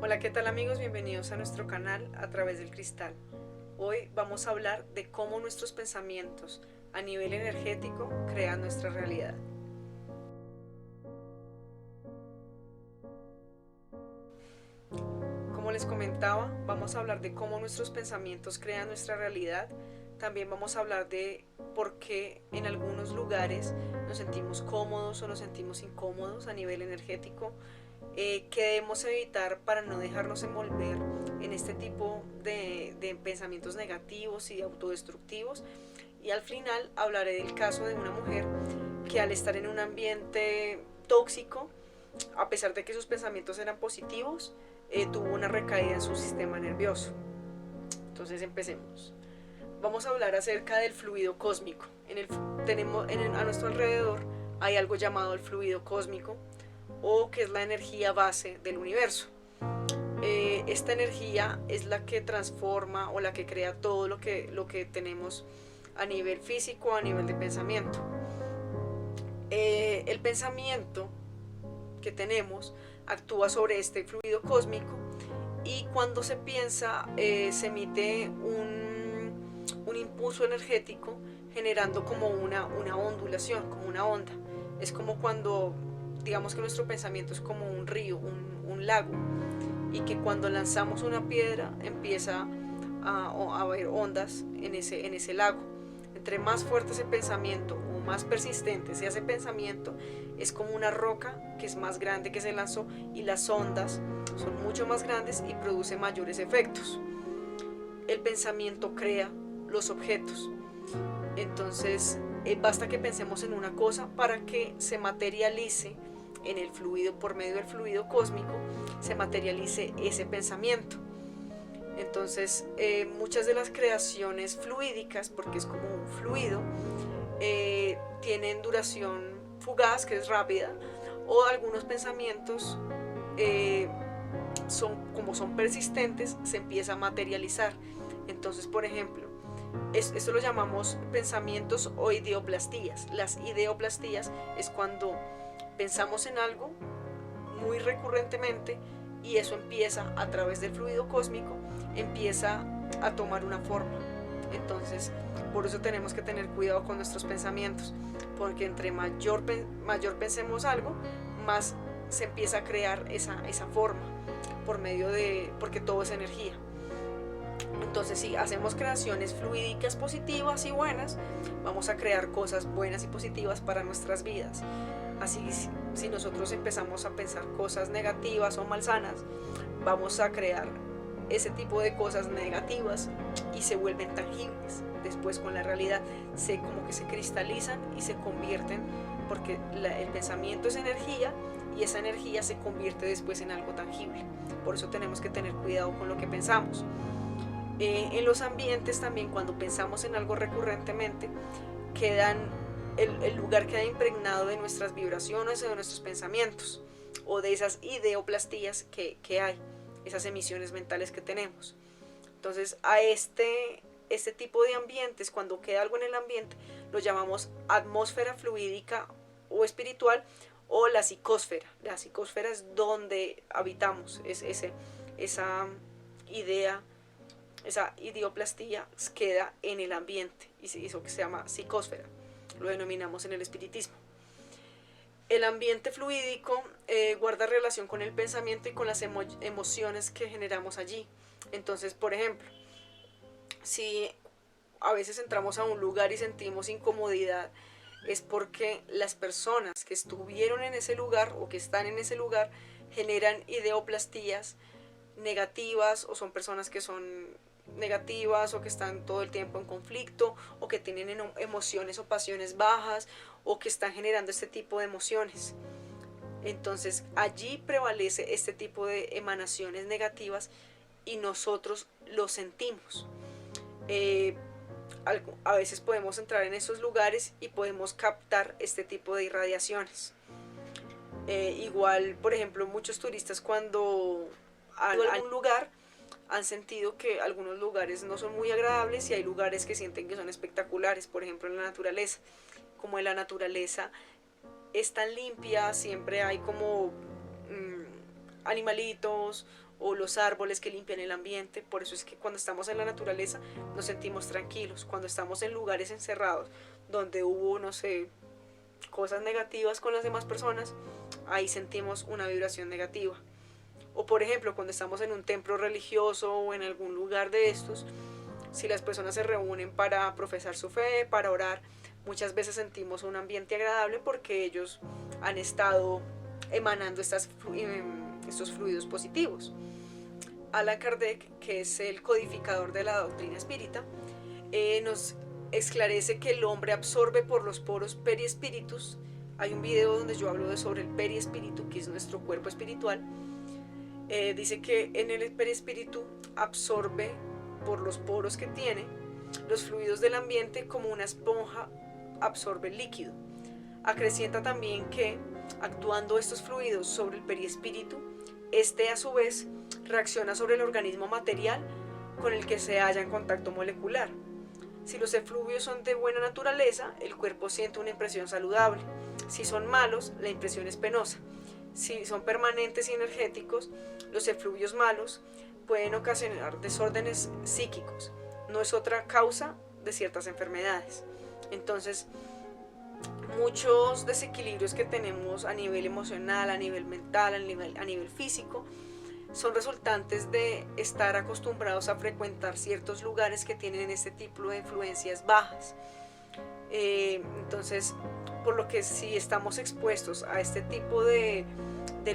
Hola, ¿qué tal amigos? Bienvenidos a nuestro canal A Través del Cristal. Hoy vamos a hablar de cómo nuestros pensamientos a nivel energético crean nuestra realidad. Como les comentaba, vamos a hablar de cómo nuestros pensamientos crean nuestra realidad. También vamos a hablar de por qué en algunos lugares nos sentimos cómodos o nos sentimos incómodos a nivel energético. Que debemos evitar para no dejarnos envolver en este tipo de pensamientos negativos y autodestructivos. Y al final hablaré del caso de una mujer que al estar en un ambiente tóxico, a pesar de que sus pensamientos eran positivos, tuvo una recaída en su sistema nervioso. Entonces empecemos. Vamos a hablar acerca del fluido cósmico. A nuestro alrededor hay algo llamado el fluido cósmico, o que es la energía base del universo. Esta energía es la que transforma o la que crea todo lo que tenemos a nivel físico, a nivel de pensamiento. El pensamiento que tenemos actúa sobre este fluido cósmico y cuando se piensa se emite un impulso energético generando como una ondulación, como una onda. Es como cuando digamos que nuestro pensamiento es como un río, un lago, y que cuando lanzamos una piedra empieza a haber ondas en ese lago. Entre más fuerte ese pensamiento o más persistente sea ese pensamiento, es como una roca que es más grande que se lanzó y las ondas son mucho más grandes y produce mayores efectos. El pensamiento crea los objetos. Entonces, basta que pensemos en una cosa para que se materialice en el fluido, por medio del fluido cósmico, se materialice ese pensamiento. Entonces, muchas de las creaciones fluídicas, porque es como un fluido, tienen duración fugaz, que es rápida, o algunos pensamientos, como son persistentes, se empieza a materializar. Entonces, por ejemplo, esto lo llamamos pensamientos o ideoplastías. Las ideoplastías es cuando pensamos en algo muy recurrentemente y eso empieza a través del fluido cósmico, empieza a tomar una forma. Entonces, por eso tenemos que tener cuidado con nuestros pensamientos, porque entre mayor pensemos algo, más se empieza a crear esa forma porque todo es energía. Entonces, si hacemos creaciones fluídicas positivas y buenas, vamos a crear cosas buenas y positivas para nuestras vidas. Así, si nosotros empezamos a pensar cosas negativas o malsanas, vamos a crear ese tipo de cosas negativas y se vuelven tangibles. Después con la realidad como que se cristalizan y se convierten, porque el pensamiento es energía y esa energía se convierte después en algo tangible. Por eso tenemos que tener cuidado con lo que pensamos. En los ambientes también, cuando pensamos en algo recurrentemente, el lugar queda impregnado de nuestras vibraciones o de nuestros pensamientos o de esas ideoplastías que hay, esas emisiones mentales que tenemos. Entonces a este tipo de ambientes, cuando queda algo en el ambiente, lo llamamos atmósfera fluídica o espiritual, o la psicósfera. La psicósfera es donde habitamos, es esa idea, esa idioplastía queda en el ambiente y eso que se llama psicósfera, lo denominamos en el espiritismo. El ambiente fluídico guarda relación con el pensamiento y con las emociones que generamos allí. Entonces, por ejemplo, si a veces entramos a un lugar y sentimos incomodidad, es porque las personas que estuvieron en ese lugar o que están en ese lugar generan ideoplastías negativas, o son personas que son negativas o que están todo el tiempo en conflicto o que tienen emociones o pasiones bajas o que están generando este tipo de emociones. Entonces allí prevalece este tipo de emanaciones negativas y nosotros lo sentimos. A veces podemos entrar en esos lugares y podemos captar este tipo de irradiaciones. Igual, por ejemplo, muchos turistas cuando han ido a algún lugar han sentido que algunos lugares no son muy agradables y hay lugares que sienten que son espectaculares, por ejemplo en la naturaleza. Como en la naturaleza es tan limpia, siempre hay como animalitos o los árboles que limpian el ambiente. Por eso es que cuando estamos en la naturaleza nos sentimos tranquilos. Cuando estamos en lugares encerrados donde hubo, no sé, cosas negativas con las demás personas, ahí sentimos una vibración negativa. O por ejemplo, cuando estamos en un templo religioso o en algún lugar de estos, si las personas se reúnen para profesar su fe, para orar, muchas veces sentimos un ambiente agradable porque ellos han estado emanando estos fluidos positivos. Allan Kardec, que es el codificador de la doctrina espírita, nos esclarece que el hombre absorbe por los poros perispíritus. Hay un video donde yo hablo sobre el perispíritu, que es nuestro cuerpo espiritual. Dice que en el perispíritu absorbe por los poros que tiene los fluidos del ambiente como una esponja absorbe el líquido. Acrecienta también que, actuando estos fluidos sobre el perispíritu, este a su vez reacciona sobre el organismo material con el que se halla en contacto molecular. Si los efluvios son de buena naturaleza, el cuerpo siente una impresión saludable. Si son malos, la impresión es penosa. Si son permanentes y energéticos, los efluvios malos pueden ocasionar desórdenes psíquicos. No es otra causa de ciertas enfermedades. Entonces, muchos desequilibrios que tenemos a nivel emocional, a nivel mental, a nivel físico, son resultantes de estar acostumbrados a frecuentar ciertos lugares que tienen este tipo de influencias bajas. Entonces, por lo que si estamos expuestos a este tipo de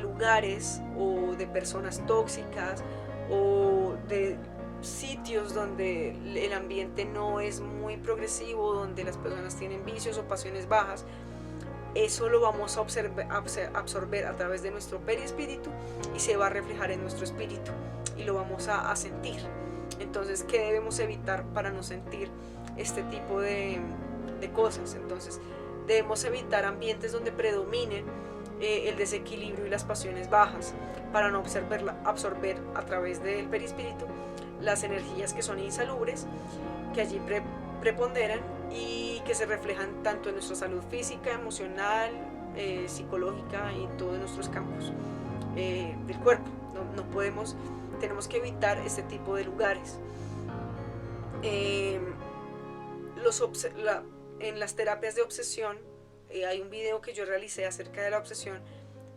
lugares o de personas tóxicas o de sitios donde el ambiente no es muy progresivo, donde las personas tienen vicios o pasiones bajas, eso lo vamos a absorber a través de nuestro perispíritu y se va a reflejar en nuestro espíritu y lo vamos a sentir. Entonces, ¿qué debemos evitar para no sentir este tipo de cosas? Entonces, debemos evitar ambientes donde predominen el desequilibrio y las pasiones bajas para no absorber a través del perispíritu las energías que son insalubres, que allí preponderan y que se reflejan tanto en nuestra salud física, emocional, psicológica y en todos nuestros campos del cuerpo. No podemos, tenemos que evitar este tipo de lugares. En las terapias de obsesión, hay un video que yo realicé acerca de la obsesión,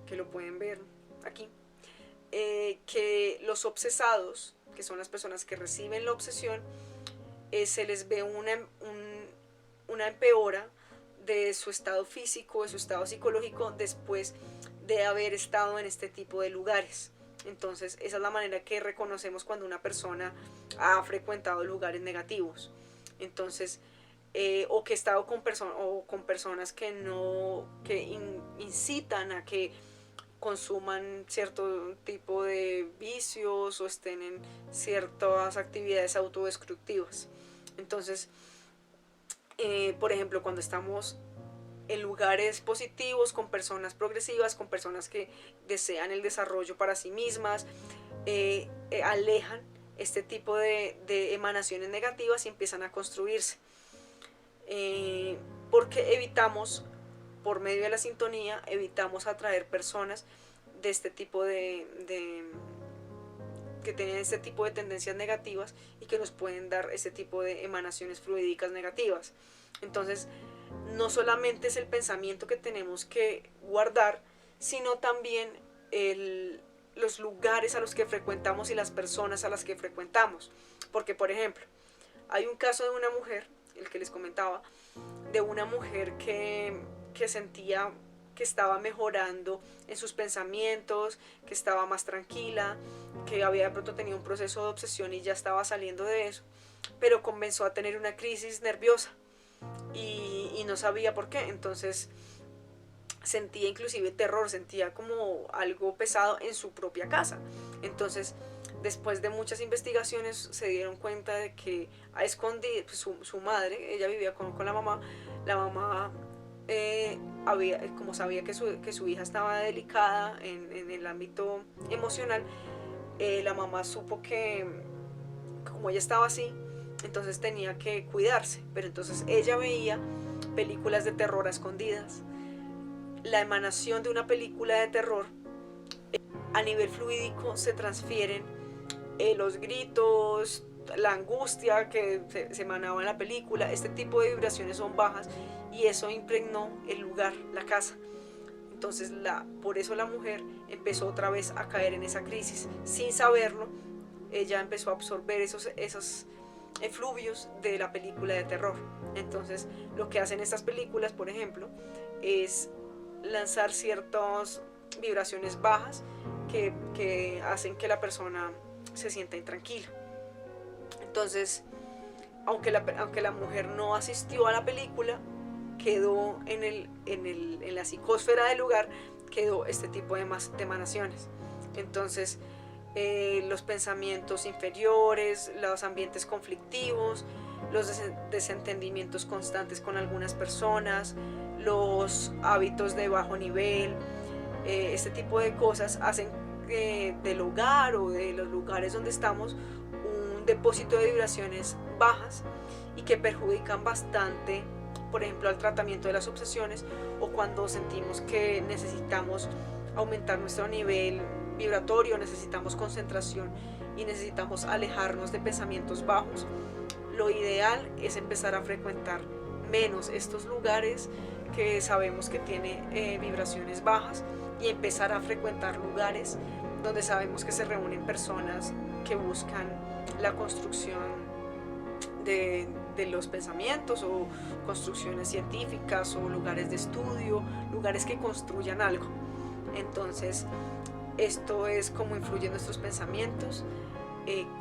que lo pueden ver aquí, que los obsesados, que son las personas que reciben la obsesión, se les ve una empeora de su estado físico, de su estado psicológico después de haber estado en este tipo de lugares. Entonces, esa es la manera que reconocemos cuando una persona ha frecuentado lugares negativos. Entonces, o que he estado con personas que incitan a que consuman cierto tipo de vicios o estén en ciertas actividades autodestructivas. Entonces, por ejemplo, cuando estamos en lugares positivos, con personas progresivas, con personas que desean el desarrollo para sí mismas, alejan este tipo de emanaciones negativas y empiezan a construirse. Porque evitamos, por medio de la sintonía, evitamos atraer personas de este tipo que tienen este tipo de tendencias negativas y que nos pueden dar ese tipo de emanaciones fluídicas negativas. Entonces, no solamente es el pensamiento que tenemos que guardar, sino también los lugares a los que frecuentamos y las personas a las que frecuentamos. Porque, por ejemplo, hay un caso de una mujer, el que les comentaba, de una mujer que sentía que estaba mejorando en sus pensamientos, que estaba más tranquila, que había de pronto tenido un proceso de obsesión y ya estaba saliendo de eso, pero comenzó a tener una crisis nerviosa y no sabía por qué. Entonces sentía inclusive terror, sentía como algo pesado en su propia casa. Entonces, después de muchas investigaciones se dieron cuenta de que a escondidas, pues, su madre, ella vivía con la mamá como sabía que su hija estaba delicada en el ámbito emocional, la mamá supo que como ella estaba así, entonces tenía que cuidarse, pero entonces ella veía películas de terror a escondidas. La emanación de una película de terror a nivel fluídico se transfieren los gritos, la angustia que se emanaba en la película. Este tipo de vibraciones son bajas y eso impregnó el lugar, la casa. Entonces por eso la mujer empezó otra vez a caer en esa crisis. Sin saberlo, ella empezó a absorber esos efluvios de la película de terror. Entonces lo que hacen estas películas, por ejemplo, es lanzar ciertas vibraciones bajas que hacen que la persona se sienta intranquila. Entonces, aunque la mujer no asistió a la película, quedó en la psicósfera del lugar, quedó este tipo de emanaciones. Entonces, los pensamientos inferiores, los ambientes conflictivos, los desentendimientos constantes con algunas personas, los hábitos de bajo nivel, este tipo de cosas hacen del hogar o de los lugares donde estamos un depósito de vibraciones bajas y que perjudican bastante, por ejemplo, al tratamiento de las obsesiones, o cuando sentimos que necesitamos aumentar nuestro nivel vibratorio, necesitamos concentración y necesitamos alejarnos de pensamientos bajos. Lo ideal es empezar a frecuentar menos estos lugares que sabemos que tiene vibraciones bajas y empezar a frecuentar lugares donde sabemos que se reúnen personas que buscan la construcción de los pensamientos, o construcciones científicas, o lugares de estudio, lugares que construyan algo. Entonces, esto es cómo influyen nuestros pensamientos,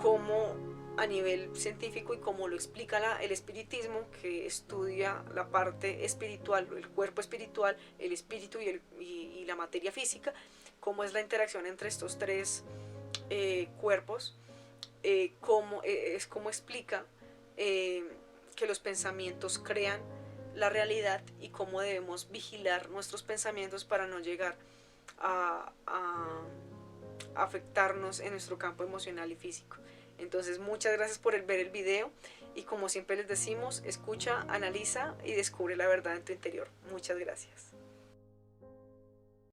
cómo a nivel científico y como lo explica el espiritismo, que estudia la parte espiritual, el cuerpo espiritual, el espíritu y la materia física, cómo es la interacción entre estos tres cuerpos, cómo explica que los pensamientos crean la realidad y cómo debemos vigilar nuestros pensamientos para no llegar a afectarnos en nuestro campo emocional y físico. Entonces, muchas gracias por ver el video y, como siempre les decimos, escucha, analiza y descubre la verdad en tu interior. Muchas gracias.